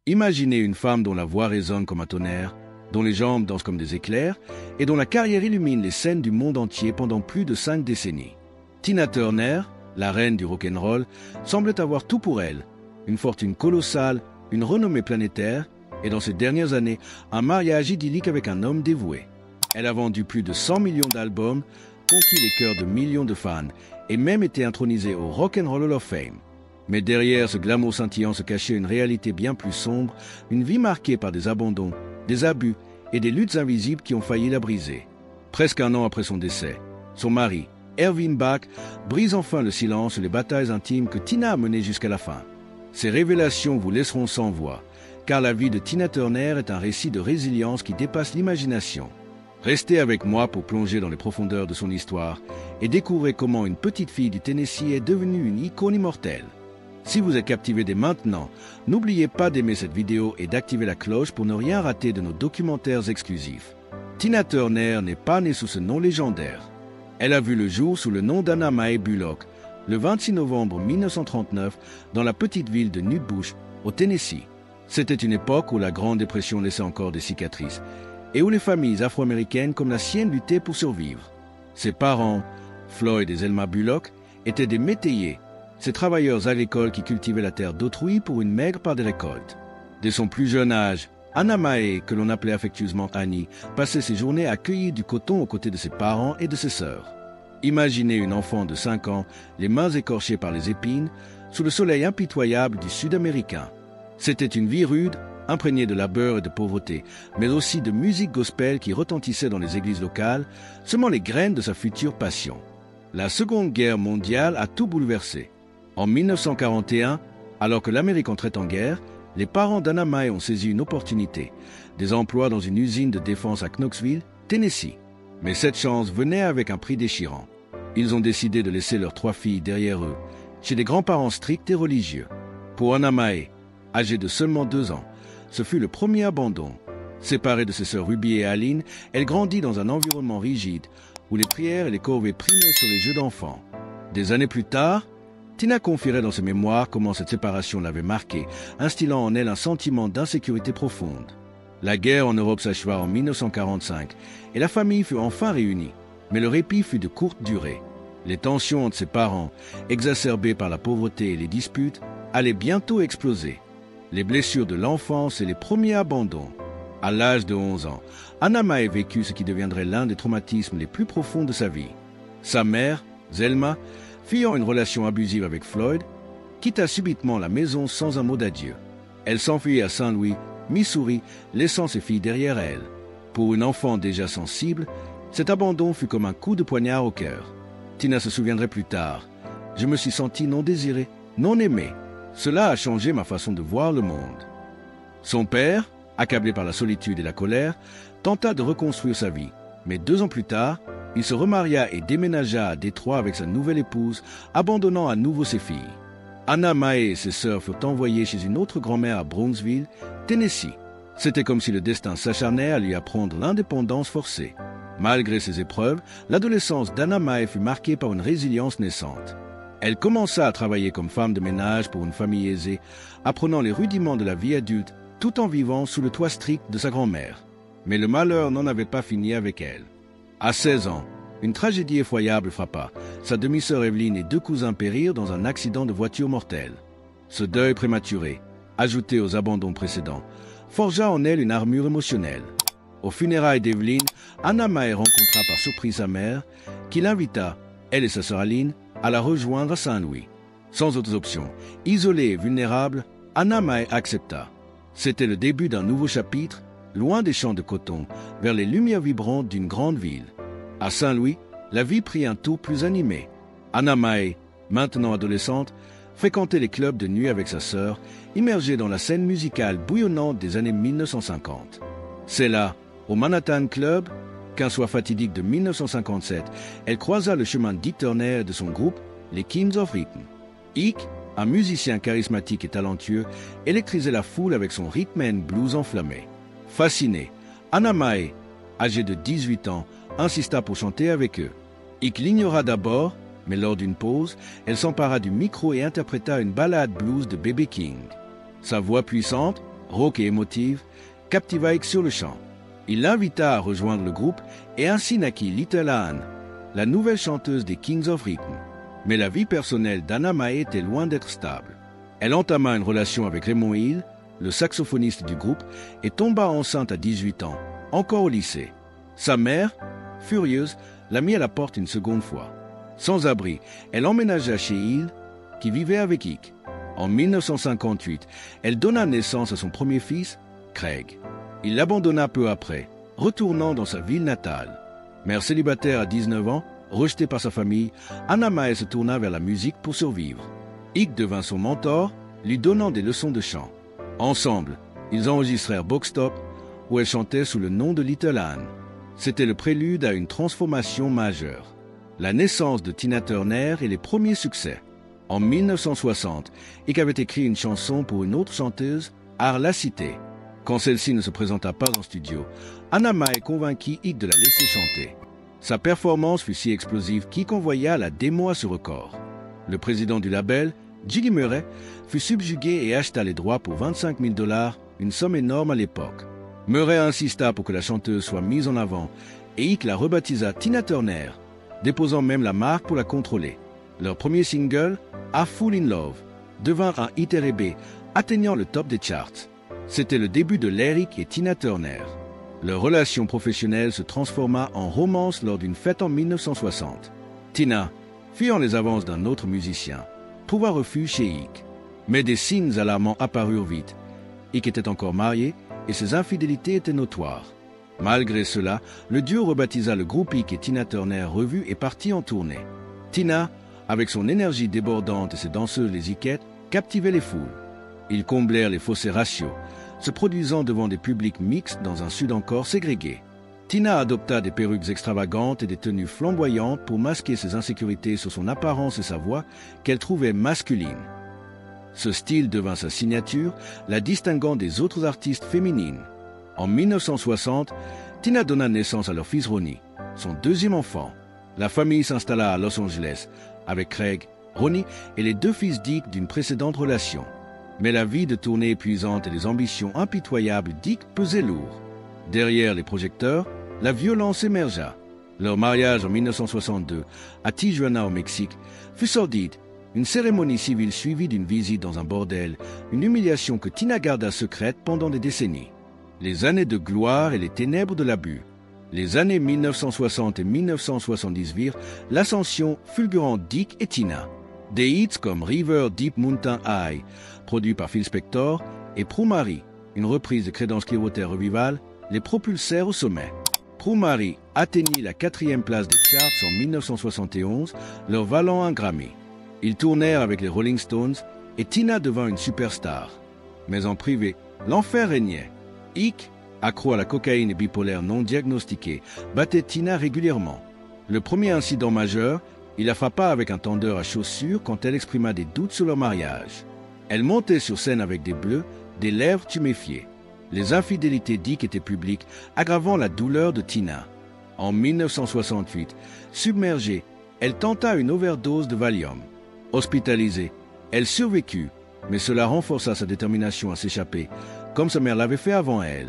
Imaginez une femme dont la voix résonne comme un tonnerre, dont les jambes dansent comme des éclairs et dont la carrière illumine les scènes du monde entier pendant plus de 5 décennies. Tina Turner, la reine du rock'n'roll, semblait avoir tout pour elle. Une fortune colossale, une renommée planétaire et dans ces dernières années, un mariage idyllique avec un homme dévoué. Elle a vendu plus de 100 millions d'albums, conquis les cœurs de millions de fans et même été intronisée au Rock'n'Roll Hall of Fame. Mais derrière ce glamour scintillant se cachait une réalité bien plus sombre, une vie marquée par des abandons, des abus et des luttes invisibles qui ont failli la briser. Presque un an après son décès, son mari, Ervin Bach, brise enfin le silence et les batailles intimes que Tina a menées jusqu'à la fin. Ces révélations vous laisseront sans voix, car la vie de Tina Turner est un récit de résilience qui dépasse l'imagination. Restez avec moi pour plonger dans les profondeurs de son histoire et découvrez comment une petite fille du Tennessee est devenue une icône immortelle. Si vous êtes captivé dès maintenant, n'oubliez pas d'aimer cette vidéo et d'activer la cloche pour ne rien rater de nos documentaires exclusifs. Tina Turner n'est pas née sous ce nom légendaire. Elle a vu le jour sous le nom d'Anna Mae Bullock, le 26 novembre 1939, dans la petite ville de Nutbush, au Tennessee. C'était une époque où la Grande Dépression laissait encore des cicatrices et où les familles afro-américaines comme la sienne luttaient pour survivre. Ses parents, Floyd et Zelma Bullock, étaient des métayers, ces travailleurs agricoles qui cultivaient la terre d'autrui pour une maigre part des récoltes. Dès son plus jeune âge, Anna Mae, que l'on appelait affectueusement Annie, passait ses journées à cueillir du coton aux côtés de ses parents et de ses sœurs. Imaginez une enfant de 5 ans, les mains écorchées par les épines, sous le soleil impitoyable du Sud-Américain. C'était une vie rude, imprégnée de labeur et de pauvreté, mais aussi de musique gospel qui retentissait dans les églises locales, semant les graines de sa future passion. La Seconde Guerre mondiale a tout bouleversé. En 1941, alors que l'Amérique entrait en guerre, les parents d'Anna Mae ont saisi une opportunité, des emplois dans une usine de défense à Knoxville, Tennessee. Mais cette chance venait avec un prix déchirant. Ils ont décidé de laisser leurs 3 filles derrière eux, chez des grands-parents stricts et religieux. Pour Anna Mae, âgée de seulement 2 ans, ce fut le premier abandon. Séparée de ses sœurs Ruby et Aline, elle grandit dans un environnement rigide, où les prières et les corvées primaient sur les jeux d'enfants. Des années plus tard, Tina confierait dans ses mémoires comment cette séparation l'avait marquée, instillant en elle un sentiment d'insécurité profonde. La guerre en Europe s'acheva en 1945 et la famille fut enfin réunie, mais le répit fut de courte durée. Les tensions entre ses parents, exacerbées par la pauvreté et les disputes, allaient bientôt exploser. Les blessures de l'enfance et les premiers abandons. À l'âge de 11 ans, Anna Mae vécut ce qui deviendrait l'un des traumatismes les plus profonds de sa vie. Sa mère, Zelma, fuyant une relation abusive avec Floyd, quitta subitement la maison sans un mot d'adieu. Elle s'enfuit à Saint-Louis, Missouri, laissant ses filles derrière elle. Pour une enfant déjà sensible, cet abandon fut comme un coup de poignard au cœur. Tina se souviendrait plus tard. « Je me suis sentie non désirée, non aimée. Cela a changé ma façon de voir le monde. » Son père, accablé par la solitude et la colère, tenta de reconstruire sa vie. Mais 2 ans plus tard, il se remaria et déménagea à Détroit avec sa nouvelle épouse, abandonnant à nouveau ses filles. Anna Mae et ses sœurs furent envoyées chez une autre grand-mère à Brownsville, Tennessee. C'était comme si le destin s'acharnait à lui apprendre l'indépendance forcée. Malgré ces épreuves, l'adolescence d'Anna Mae fut marquée par une résilience naissante. Elle commença à travailler comme femme de ménage pour une famille aisée, apprenant les rudiments de la vie adulte tout en vivant sous le toit strict de sa grand-mère. Mais le malheur n'en avait pas fini avec elle. À 16 ans, une tragédie effroyable frappa. Sa demi-sœur Evelyne et 2 cousins périrent dans un accident de voiture mortel. Ce deuil prématuré, ajouté aux abandons précédents, forgea en elle une armure émotionnelle. Aux funérailles d'Evelyne, Anna Mae rencontra par surprise sa mère, qui l'invita, elle et sa sœur Aline, à la rejoindre à Saint-Louis. Sans autres options, isolée et vulnérable, Anna Mae accepta. C'était le début d'un nouveau chapitre, loin des champs de coton, vers les lumières vibrantes d'une grande ville. À Saint-Louis, la vie prit un tour plus animé. Anna Mae, maintenant adolescente, fréquentait les clubs de nuit avec sa sœur, immergée dans la scène musicale bouillonnante des années 1950. C'est là, au Manhattan Club, qu'un soir fatidique de 1957, elle croisa le chemin d'Ike Turner et de son groupe, les Kings of Rhythm. Ike, un musicien charismatique et talentueux, électrisait la foule avec son rhythm and blues enflammé. Fascinée, Anna Mae, âgée de 18 ans, insista pour chanter avec eux. Ike l'ignora d'abord, mais lors d'une pause, elle s'empara du micro et interpréta une ballade blues de B.B. King. Sa voix puissante, rauque et émotive, captiva Ike sur le champ. Il l'invita à rejoindre le groupe et ainsi naquit Little Ann, la nouvelle chanteuse des Kings of Rhythm. Mais la vie personnelle d'Anna Mae était loin d'être stable. Elle entama une relation avec Raymond Hill, le saxophoniste du groupe, et tomba enceinte à 18 ans, encore au lycée. Sa mère, furieuse, l'a mis à la porte une seconde fois. Sans abri, elle emménagea chez Hill, qui vivait avec Ike. En 1958, elle donna naissance à son premier fils, Craig. Il l'abandonna peu après, retournant dans sa ville natale. Mère célibataire à 19 ans, rejetée par sa famille, Anna Mae se tourna vers la musique pour survivre. Ike devint son mentor, lui donnant des leçons de chant. Ensemble, ils enregistrèrent Box Top, où elle chantait sous le nom de Little Ann. C'était le prélude à une transformation majeure. La naissance de Tina Turner et les premiers succès. En 1960, Ike avait écrit une chanson pour une autre chanteuse, Art La Cité. Quand celle-ci ne se présenta pas en studio, Anna Mae convainquit Ike de la laisser chanter. Sa performance fut si explosive qu'Ike envoya la démo à ce record. Le président du label, Jiggy Murray, fut subjugué et acheta les droits pour 25 000 $, une somme énorme à l'époque. Murray insista pour que la chanteuse soit mise en avant et Ike la rebaptisa Tina Turner, déposant même la marque pour la contrôler. Leur premier single, A Fool in Love, devint un hit R&B, atteignant le top des charts. C'était le début de l'Eric et Tina Turner. Leur relation professionnelle se transforma en romance lors d'une fête en 1960. Tina, fuyant les avances d'un autre musicien, trouva refuge chez Ike. Mais des signes alarmants apparurent vite. Ike était encore marié et ses infidélités étaient notoires. Malgré cela, le duo rebaptisa le groupe Ike et Tina Turner revu et partit en tournée. Tina, avec son énergie débordante et ses danseuses les Ikettes, captivait les foules. Ils comblèrent les fossés raciaux, se produisant devant des publics mixtes dans un sud encore ségrégué. Tina adopta des perruques extravagantes et des tenues flamboyantes pour masquer ses insécurités sur son apparence et sa voix qu'elle trouvait masculine. Ce style devint sa signature, la distinguant des autres artistes féminines. En 1960, Tina donna naissance à leur fils Ronnie, son deuxième enfant. La famille s'installa à Los Angeles avec Craig, Ronnie et les deux fils d'Ike d'une précédente relation. Mais la vie de tournée épuisante et les ambitions impitoyables d'Ike pesaient lourd. Derrière les projecteurs, la violence émergea. Leur mariage en 1962 à Tijuana au Mexique fut sordide. Une cérémonie civile suivie d'une visite dans un bordel, une humiliation que Tina garda secrète pendant des décennies. Les années de gloire et les ténèbres de l'abus. Les années 1960 et 1970 virent l'ascension fulgurante d'Ike et Tina. Des hits comme River Deep Mountain High, produit par Phil Spector, et Prue Mary, une reprise de Creedence Clearwater Revival, les propulsèrent au sommet. Prue Mary atteignit la 4e place des charts en 1971, leur valant un Grammy. Ils tournèrent avec les Rolling Stones et Tina devint une superstar. Mais en privé, l'enfer régnait. Ike, accro à la cocaïne et bipolaire non diagnostiqué, battait Tina régulièrement. Le premier incident majeur, il la frappa avec un tendeur à chaussures quand elle exprima des doutes sur leur mariage. Elle montait sur scène avec des bleus, des lèvres tuméfiées. Les infidélités d'Ike étaient publiques, aggravant la douleur de Tina. En 1968, submergée, elle tenta une overdose de Valium. Hospitalisée, elle survécut, mais cela renforça sa détermination à s'échapper, comme sa mère l'avait fait avant elle.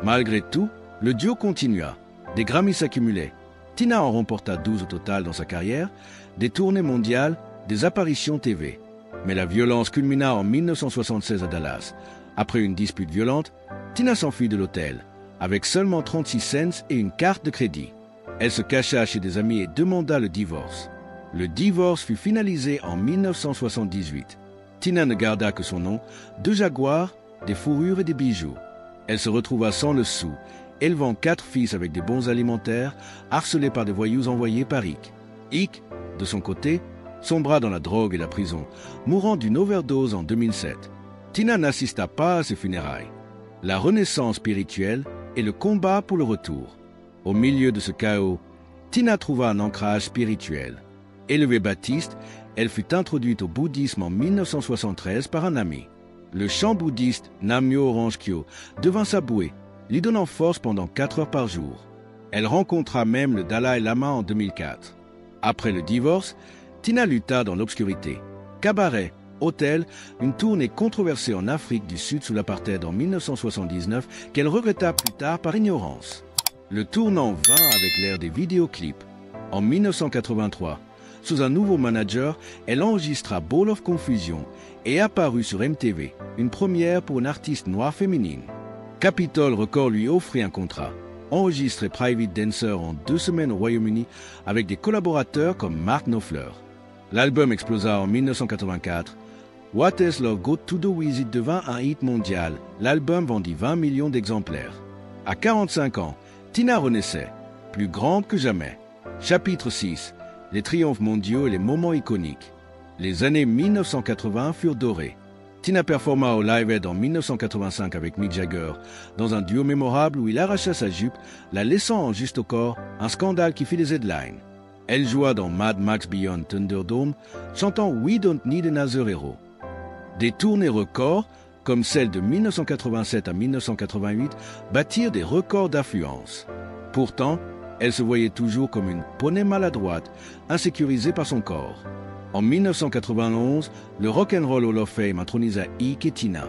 Malgré tout, le duo continua. Des Grammys s'accumulaient. Tina en remporta 12 au total dans sa carrière, des tournées mondiales, des apparitions TV. Mais la violence culmina en 1976 à Dallas. Après une dispute violente, Tina s'enfuit de l'hôtel, avec seulement 36 cents et une carte de crédit. Elle se cacha chez des amis et demanda le divorce. Le divorce fut finalisé en 1978. Tina ne garda que son nom, 2 jaguars, des fourrures et des bijoux. Elle se retrouva sans le sou, élevant 4 fils avec des bons alimentaires, harcelée par des voyous envoyés par Ike. Ike, de son côté, sombra dans la drogue et la prison, mourant d'une overdose en 2007. Tina n'assista pas à ses funérailles. La renaissance spirituelle et le combat pour le retour. Au milieu de ce chaos, Tina trouva un ancrage spirituel. Élevée baptiste, elle fut introduite au bouddhisme en 1973 par un ami. Le chant bouddhiste Nam-myoho Renge-kyo devint sa bouée, lui donnant force pendant 4 heures par jour. Elle rencontra même le Dalai Lama en 2004. Après le divorce, Tina lutta dans l'obscurité. Cabaret, Hotel, une tournée controversée en Afrique du Sud sous l'apartheid en 1979 qu'elle regretta plus tard par ignorance. Le tournant vint avec l'ère des vidéoclips. En 1983, sous un nouveau manager, elle enregistra Ball of Confusion et apparut sur MTV, une première pour une artiste noire féminine. Capitol Records lui offrit un contrat. Enregistré Private Dancer en 2 semaines au Royaume-Uni avec des collaborateurs comme Mark Knopfler. L'album explosa en 1984. What Has Love Got to Do With It devint un hit mondial. L'album vendit 20 millions d'exemplaires. À 45 ans, Tina renaissait, plus grande que jamais. Chapitre 6. Les triomphes mondiaux et les moments iconiques. Les années 1980 furent dorées. Tina performa au Live Aid en 1985 avec Mick Jagger, dans un duo mémorable où il arracha sa jupe, la laissant en juste au corps, un scandale qui fit les headlines. Elle joua dans Mad Max Beyond Thunderdome, chantant We Don't Need Another Hero. Des tournées records, comme celle de 1987 à 1988, bâtirent des records d'affluence. Pourtant, elle se voyait toujours comme une poney maladroite, insécurisée par son corps. En 1991, le Rock'n'Roll Hall of Fame intronisa Ike et Tina.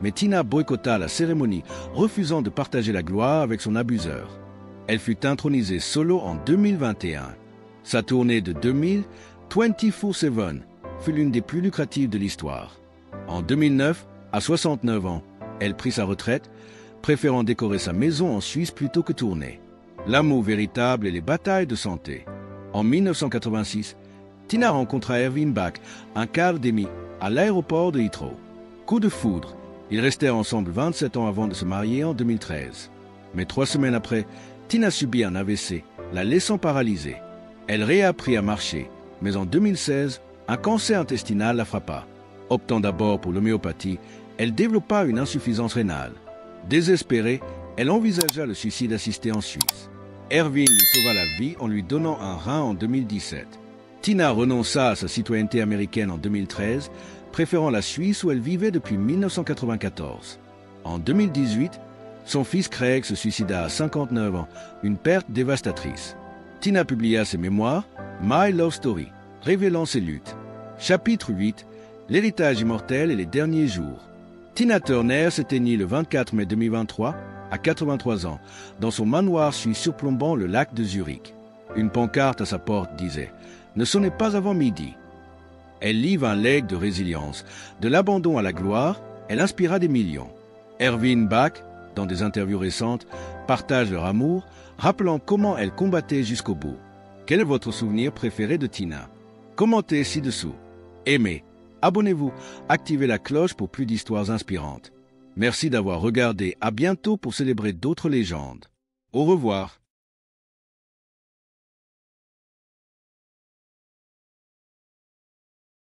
Mais Tina boycotta la cérémonie, refusant de partager la gloire avec son abuseur. Elle fut intronisée solo en 2021. Sa tournée de 2000, 24/7, fut l'une des plus lucratives de l'histoire. En 2009, à 69 ans, elle prit sa retraite, préférant décorer sa maison en Suisse plutôt que tourner. L'amour véritable et les batailles de santé. En 1986, Tina rencontra Ervin Bach, un cadre d'EMI, à l'aéroport de Heathrow. Coup de foudre, ils restèrent ensemble 27 ans avant de se marier en 2013. Mais 3 semaines après, Tina subit un AVC, la laissant paralysée. Elle réapprit à marcher, mais en 2016, un cancer intestinal la frappa. Optant d'abord pour l'homéopathie, elle développa une insuffisance rénale. Désespérée, elle envisagea le suicide assisté en Suisse. Ervin lui sauva la vie en lui donnant un rein en 2017. Tina renonça à sa citoyenneté américaine en 2013, préférant la Suisse où elle vivait depuis 1994. En 2018, son fils Craig se suicida à 59 ans, une perte dévastatrice. Tina publia ses mémoires, My Love Story, révélant ses luttes. Chapitre 8, l'héritage immortel et les derniers jours. Tina Turner s'éteignit le 24 mai 2023, à 83 ans, dans son manoir suisse surplombant le lac de Zurich. Une pancarte à sa porte disait « Ne sonnez pas avant midi ». Elle livre un legs de résilience. De l'abandon à la gloire, elle inspira des millions. Ervin Bach, dans des interviews récentes, partage leur amour, rappelant comment elle combattait jusqu'au bout. Quel est votre souvenir préféré de Tina? Commentez ci-dessous. Aimez, abonnez-vous, activez la cloche pour plus d'histoires inspirantes. Merci d'avoir regardé. À bientôt pour célébrer d'autres légendes. Au revoir.